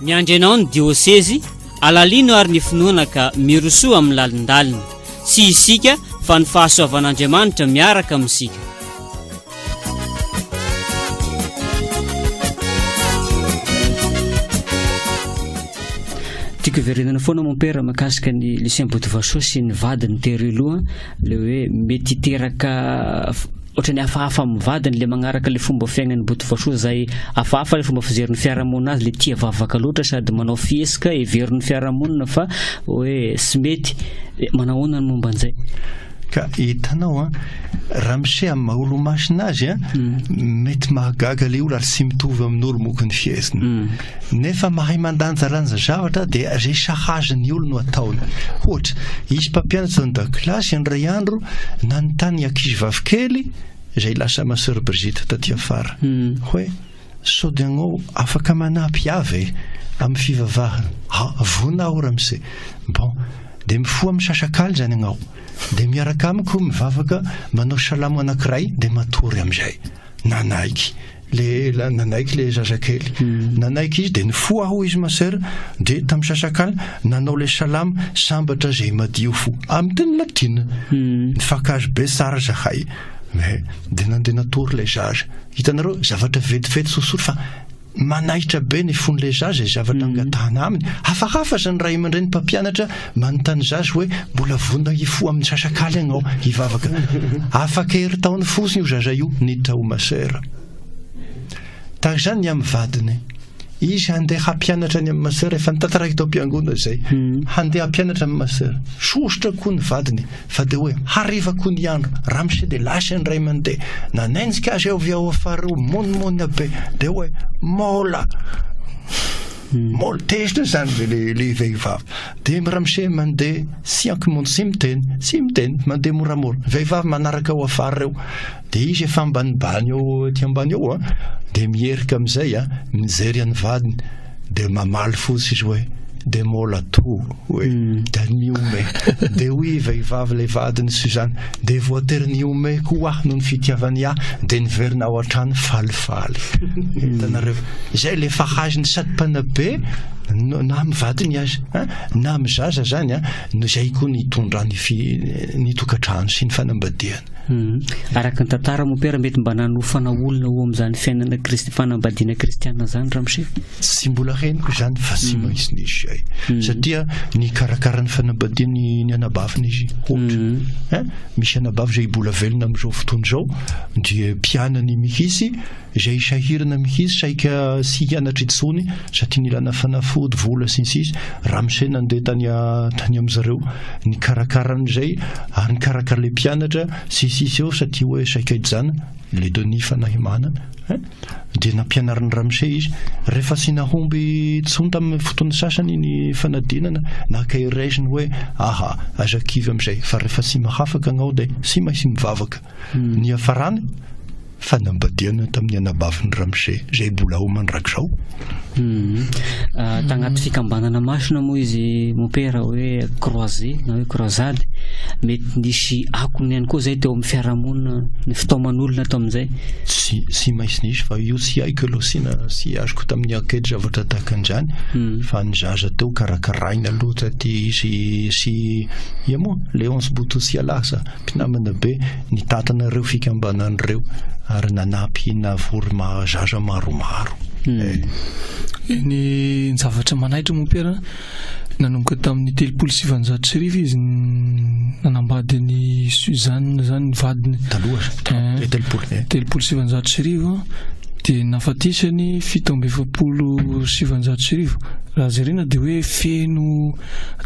miandry anao ny diosezy alalino ary ny finoana ka mirosoa amin'ny lalindalina sy isika fa ny fahasoavan'Andriamanitra miaraka amintsika. Tiako verenana foana mon père makasika ny Lucien Botovasoa sy ny vadiny tery aloha le hoe mety teraka ohatrany hafahafa amin'ny vadiny le magnaraka le fomba fiaignan'ny Botovasoa zay hafahafa le fomba fizerin'ny fiarahamonina azy le tia vavaka loatra sady manao fiesika everiny fiarahamonina fa hoe sy mety manahoana ny momba an'izay. Ka hitanao raha misy amin'ny maha-olo-masina azy mety mahagaga le olo ary sy mitovy amin'olo moka ny fiesiny nefa mahay mandanja ranja zavatra dia resahazy ny olo no ataony. Ohatra izy mpampianatra ny dakilasy indray andro nanontany ankizy vavikely izay lasa maseur Brigitte taty afara hoe sao dia anao afaka manampy avy amin'ny fivavahana vonao ramse bon dia mifoha amin'ny sasakaly zany anao dia miaraka amiko mivavaka manao salamo anankiray dia matory amin'izay nanaiky le zazakely nanaiky izy dia nifoha aho izy masera dia tamin'ny sasakaly nanao le salamo sambatra zay madio fo amin'ny teny latina nifakazo be tsara zahay dia nandeha natory le zaza. Hitanareo zavatra vetivety sosory fa manaitra be ny fon'le zaza zavatra angatahana aminy hafahafa zany ray aman-dreny mpampianatra manontany zaza hoe mbola vonona hifoha amin'ny sasakaly anao hivavaka afaka hery taony fosiny io zaza io niditra ho masera. Tahaka izany amin'ny vadiny izy handeha hampianatra ny amin'ny masera efa nitantaraiky tao am-piangonana zay handeha hampianatra amin'ny masera sosotra koa ny vadiny fa dia hoe hariva koa ny andro raha misy dia lasa ny ray mandeha nanenjika azy ao avy ao afara eo monimony be dia hoe mola tezitra zany le vehivavy dia raha misy mandeha sy ankimondy sy miteny mandeha moramora vehivavy manaraka ao afara eo dia izy efa ambanibany eo aty ambany eo dia mierika amin'izay mijery any vadiny dia mamaly fosy izy hoe dia mola to hoe da niome dia hoy vehivavy le vadiny sy izany dia voatery niome koa noho ny fitiavany dia niverina ao an-trano falifaly. Hitanareo izay le fahaziny sady mpanabe na amin'ny vadiny azy na amin'ny zaza zany izay koa nitondra ny tokantrano sy ny fanambadiana. Araka ny tantara mon père mety mba nanofana olona ho amin'izany fiainana fanambadiana kristiana zany raha misy sy mbola reniko zany fa sy maintsy nisy zay satria ny karakara ny fanambadiany ny anabaviny izy ohatra misy anabavy zay mbola velona amin'izao fotoana izao dia mpianany mihitsy izay sahirana mihitsy saika sy hianatra intsony satria nilana fanafody vola sy ny sisa raha misy nandeha tany amin'izareo ny karakaran'izay ary ny karakara le mpianatra sy sisa eo satria hoe saika hijana le doni fanahimana dia nampianariny ramse izy rehefa sy nahomby tsony tamin'ny fotoana sasany ny fanadinana naka iraisiny hoe azakivy amin'izay fa rehefa sy mahafaka anao dia sy maintsy mivavaka ny afarany fanambadiana tamin'ny anabaviny ramse zay mbola homandrak'izao. Tagnaty fikambanana masina moa izy mon père hoe croisé na hoe croisade mety nisy akony ihany koa zay teo amin'ny fiarahamonina ny fitaoman'olona tao amin'izay sy maintsy nisy fa io sy haiko aloha sy azoko tamin'ny ankety zavatra tahaka an'izany fa ny zaza teo karakaraina aloha ty sy moa le 11 boto sy alasa mpinamana be ny tatanareo fikambanan'ireo ary nanampy navory zaza maromaro. Ny zavatra manaitra mon père nanomboka tamin'ny 770 izy nanambady ny Suzanne zany vadiny taloha 770 dia nafatisany 770 raha zarena dia hoe feno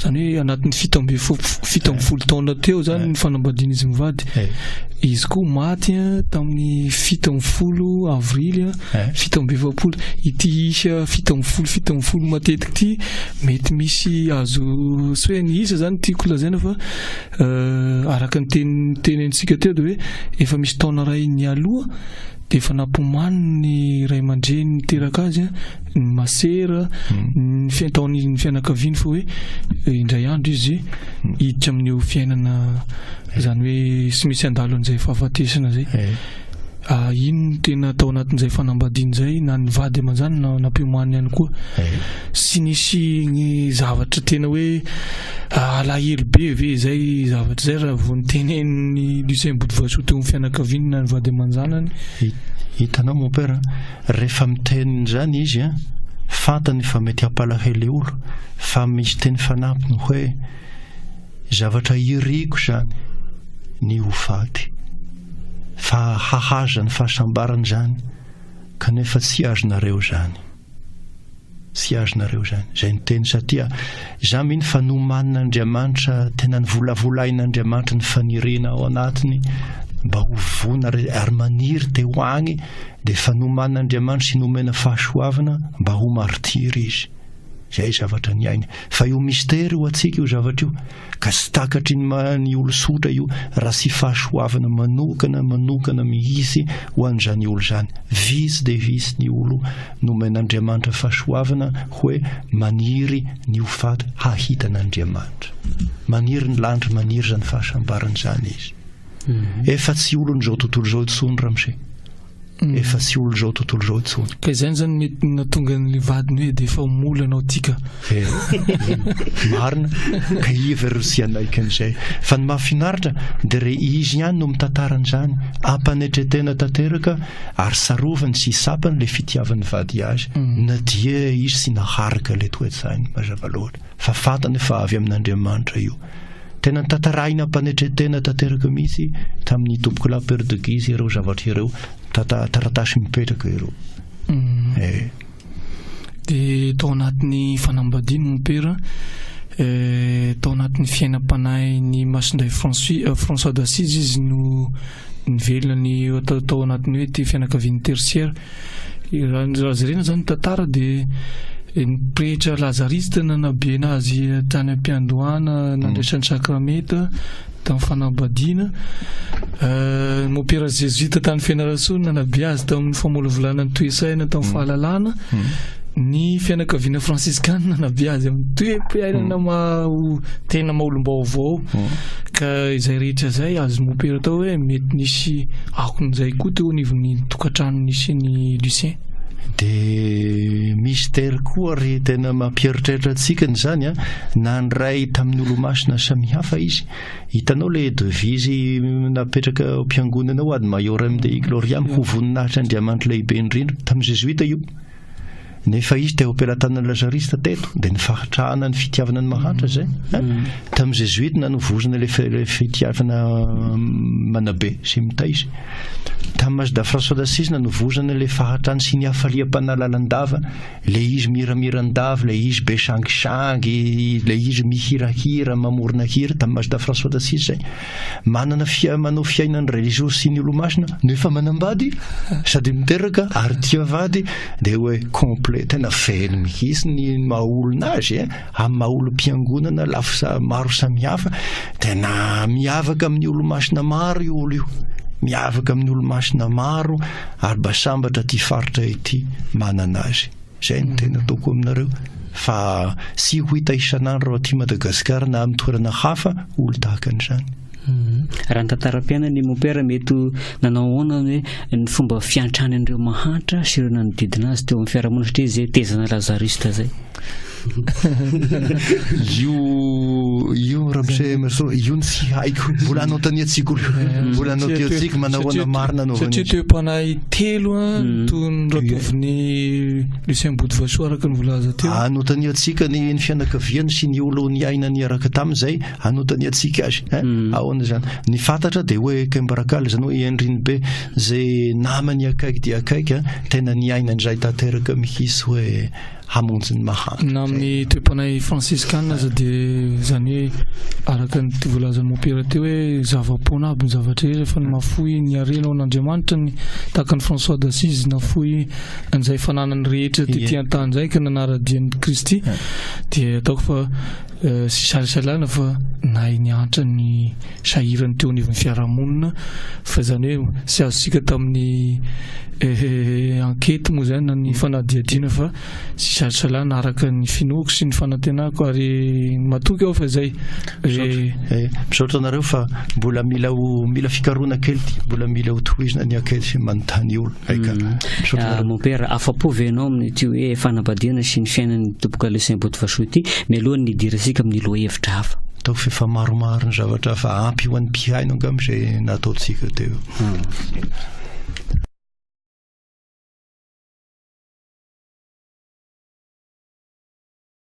zany hoe anatin'ny 770 taona teo zany ny fanambadiana izy mivady izy koa maty tamin'ny 70 avrily 770 ity isa 770 matetika ity mety misy azo sy hoe ny isa zany tiako lazaina fa araka ny tenentsika teo dia hoe efa misy taona ray ny aloha dia efa nampomany ny ray aman-dreny niteraka azy ny masera ny fianakaviany fa hoe indray andro izy hiditra amin'io fiainana zany hoe sy misy andalo an'izay fahafatesana zay ino tena tao anatin'izay fanambadiana zay na ny vady aman-jany na nampiomany ihany koa sy nisy ny zavatra tena hoe alahelo be ve zay zavatra zay raha vao nitenen'ny Lucien Botovasoa teo amin'ny fianakaviany na ny vady aman-janany. Hitanao mon père, rehefa miteniny zany izy fantany fa mety hampalahelo olo fa misy teny fanampiny hoe zavatra iriko zany ny ho faty fa hahaza ny fahasambarany zany kanefa tsy azonareo zany zay ny teny satria za miny fa nomanin'Andriamanitra tena ny volavolain'Andriamanitra ny fanirina ao anatiny mba ho vona ary maniry teo agny dia fa nomanin'Andriamanitra sy nomena fahasoavana mba ho martiry izy. Zay zavatra ny aina fa io mystera io atsika io zavatra io ka sy takatry ny olo sotra io raha sy fahasoavana manokana mihisy ho an'izany olo zany. Visy de visy ny olo nomen'Andriamanitra fahasoavana hoe maniry ny ho faty hahitan'Andriamanitra, maniry ny lanitra, maniry zany fahasambarany zany izy. Efa tsy olo n'izao tontolo zao intsony ramose, efa tsy olo zao tontolo zao intsony. Ka izany zany mety natonga ny vadiny hoe dia efa mola anao tika. Marina ka ivery sy anaiky an'izay fa ny mahafinaritra dia re izy ihany no mitantaran'izany ampanetretena tanteraka ary sarovany sy sapany le fitiavan'ny vady azy na dia izy sy naharaka le toe-tsainy mazava loatra fa fantany fa avy amin'Andriamanitra io. Tena tantarahina ampanetretena tanteraka mihitsy tamin'ny tompoko la père de guise ireo zavatra ireo taratasy mipetraka ireo. Dia tao anatin'ny fanambadiana mon père, tao anatin'ny fiainam-panahy ny masinday François d'Assise izy no nivelona ny tao anatin'ny hoe ty fianakaviany tertiaire. Razarena zany tantara dia ny pretra lazariste nanabe anazy tany am-piandohana nandraisany sakramenta tamin'ny fanambadiana. Mopera jésuite tany Fianarasona nanabe azy tamin'ny famolavolana ny toe-saina tamin'ny fahalalana. Ny fianakaviana franciscane nanabe azy amin'ny toe-piainana tena maolom-baovao. Ka izay rehetra zay azo mopera tao hoe mety nisy akon'izay koa teo anivon'ny tokantrano nisy ny Lucien. Dia mystère koa ry tena mampieritreritra antsika zany na ny ray tamin'ny olo-masina samihafa izy. Hitanao le devise napetraka am-piangonana ao ad maiorem dei gloriam ho voninahitra Andriamanitra lehibe indrindra tamin'ny jesuita io. Nefa izy teo am-pelantanan'ny lazariste teto dia ny fahatrahana ny fitiavana ny mahantra zay tamin'ny jesuite nanovozana le fitiavana manabe sy mitaizy. Tamin'ny Mazava François d'Assise nanovozana le fahatrany sy ny hafaliam-panalalandava, le izy miramirandava, le izy be sangisangy, le izy mihirahira mamorona hira tamin'ny Mazava François d'Assise zay. Manao fiainany religiosy sy ny olo-masina nefa manambady sady miteraka ary tia vady dia hoe complet tena feno mihitsy ny maha-olona azy amin'ny maha-olom-piangonana lafo maro samihafa. Tena miavaka amin'ny olo-masina maro io olo io, miavaka amin'ny olo-masina maro ary mba sambatra ty faritra ity manana azy. Zay ny tena ataoko aminareo fa sy ho hita isan'andro raha aty Madagasikara na amin'ny toerana hafa olo tahaka an'izany. Raha ny tantaram-piainany mon père mety nanao ahoana hoe ny fomba fiantrany an'ireo mahantra sy ireo nanodidina azy teo amin'ny fiarahamonina satria zay tezana lazariste zay. Io ramose io tsy haiko, mbola anontaniatsika mbola anontaniatsika manahoana marina satria teo mpanahy telo toy ny ratovin'ny Lucien Botovasoa araka ny volaza teo. Anontaniatsika ny fianakaviany sy ny olo ny aina niaraka tamin'izay anontaniatsika azy ahoana zany. Ny fantatra dia hoe Kembarakala zany hoe endriny be zay namany akaiky dia akaiky tena ny aina an'izay tanteraka mihitsy hoe hamonjy ny mahantra. Na amin'ny toe-panahy franciscane aza dia zany hoe araka ny volazan'ny mopera teo hoe zava-pona aby ny zavatra rehefa ny mafoy ny arena ao an'Andriamanitra ny tahaka ny François d'Assise nafoy an'izay fananany rehetra tetỳ an-tany zay ka nanaradian'ny Kristy dia ataoko fa sy salisalana fa nahay niantra ny sahirany teo anivon'ny fiarahamonina fa zany hoe sy azosika tamin'ny enquête moa zany na ny fanadihadiana fa sy fisasalana araka ny finoako sy ny fanantenako ary matoky aho fa zay misaotra anareo fa mbola mila fikaroana kely ty mbola mila ho tohizina ny akely manontany olo mon père afapo venao amin'ny ty hoe fanambadiana sy ny fiainan'ny tomboka Lucien Botovasoa ty mais aloha ny dirasika amin'ny lohahevitra hafa ataoko fefa maromaro ny zavatra fa ampy ho an'ny mpihaino angamba zay nataontsika teo